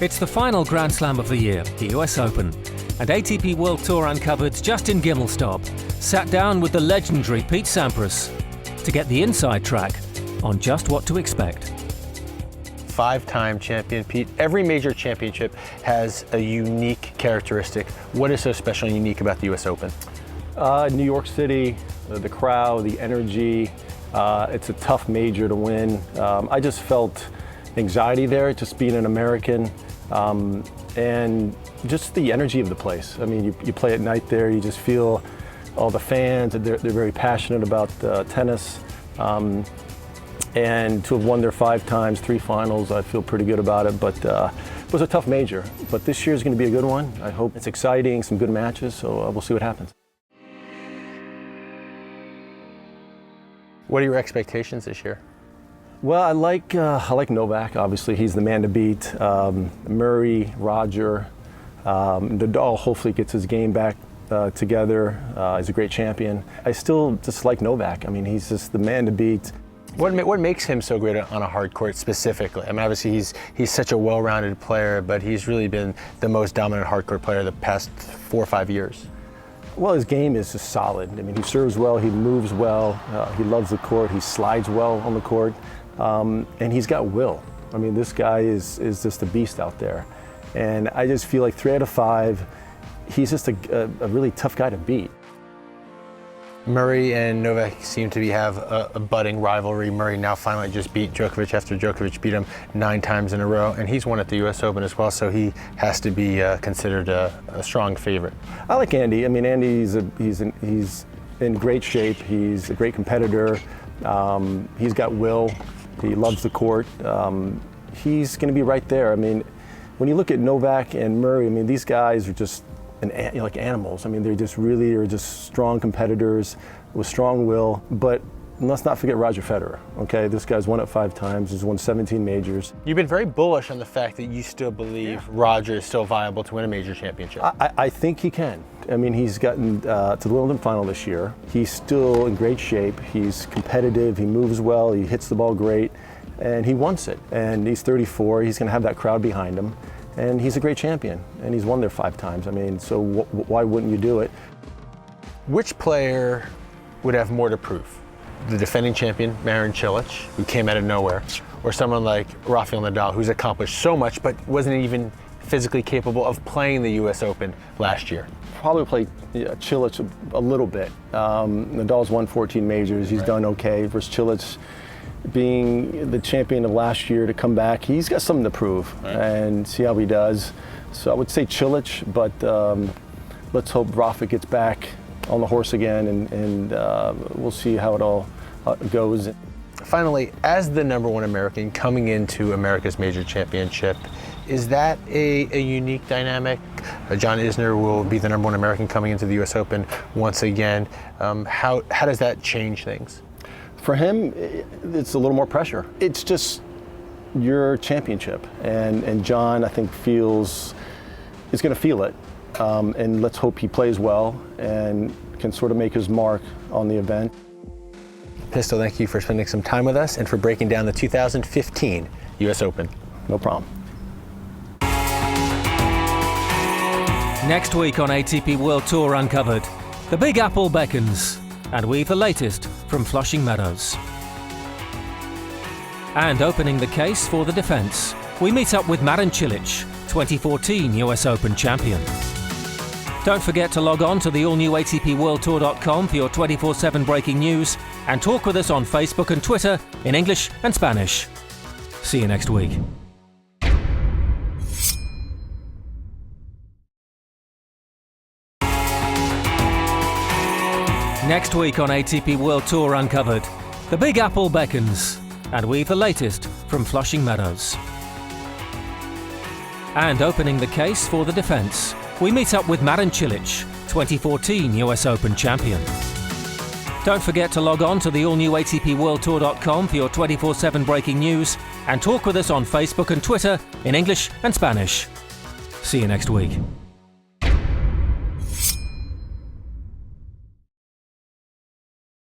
It's the final Grand Slam of the year, the US Open, and ATP World Tour Uncovered's Justin Gimelstob sat down with the legendary Pete Sampras to get the inside track on just what to expect. Five-time champion, Pete. Every major championship has a unique characteristic. What is so special and unique about the US Open? New York City, the crowd, the energy. It's a tough major to win. I just felt anxiety there, just being an American, and just the energy of the place. I mean, you play at night there, you just feel all the fans, they're very passionate about tennis. And to have won there 5 times, 3 finals, I feel pretty good about it. But it was a tough major. But this year is going to be a good one. I hope it's exciting, some good matches, so we'll see what happens. What are your expectations this year? Well, I like Novak. Obviously, he's the man to beat. Murray, Roger, Nadal hopefully gets his game back together. He's a great champion. I still just like Novak. I mean, he's just the man to beat. What makes him so great on a hard court specifically? I mean, obviously he's such a well-rounded player, but he's really been the most dominant hard court player the past 4 or 5 years. Well, his game is just solid. I mean, he serves well, he moves well, he loves the court, he slides well on the court. And he's got will. I mean, this guy is just a beast out there. And I just feel like 3 out of 5, he's just a really tough guy to beat. Murray and Novak seem to have a budding rivalry. Murray now finally just beat Djokovic after Djokovic beat him 9 times in a row, and he's won at the US Open as well, so he has to be considered a strong favorite. I like Andy. I mean, Andy's he's in great shape. He's a great competitor. He's got will. He loves the court. He's going to be right there. I mean, when you look at Novak and Murray, I mean, these guys are just like animals. I mean, they just really are just strong competitors with strong will. But let's not forget Roger Federer, okay? This guy's won it 5 times. He's won 17 majors. You've been very bullish on the fact that you still believe Roger is still viable to win a major championship. I think he can. I mean, he's gotten to the Wimbledon final this year. He's still in great shape. He's competitive. He moves well. He hits the ball great. And he wants it. And he's 34. He's going to have that crowd behind him. And he's a great champion. And he's won there 5 times. I mean, so why wouldn't you do it? Which player would have more to prove? The defending champion, Marin Cilic, who came out of nowhere, or someone like Rafael Nadal, who's accomplished so much but wasn't even physically capable of playing the US Open last year? Probably play Cilic a little bit. Nadal's won 14 majors. He's done okay. Versus Cilic, being the champion of last year, to come back, he's got something to prove, and see how he does. So I would say Cilic, but let's hope Rafa gets back on the horse again, and we'll see how it all goes. Finally, as the #1 American coming into America's major championship, is that a unique dynamic? John Isner will be the #1 American coming into the US Open once again. How does that change things? For him, it's a little more pressure. It's just your championship, and John, I think, is going to feel it. And let's hope he plays well and can sort of make his mark on the event. Pistol, thank you for spending some time with us and for breaking down the 2015 US Open. No problem. Next week on ATP World Tour Uncovered, the Big Apple beckons, and we've the latest from Flushing Meadows. And opening the case for the defence, we meet up with Marin Cilic, 2014 US Open champion. Don't forget to log on to the all-new ATPWorldTour.com for your 24/7 breaking news, and talk with us on Facebook and Twitter in English and Spanish. See you next week. Next week on ATP World Tour Uncovered, the Big Apple beckons, and we've the latest from Flushing Meadows. And opening the case for the defence, we meet up with Marin Cilic, 2014 US Open champion. Don't forget to log on to the all-new ATPWorldTour.com for your 24/7 breaking news, and talk with us on Facebook and Twitter in English and Spanish. See you next week.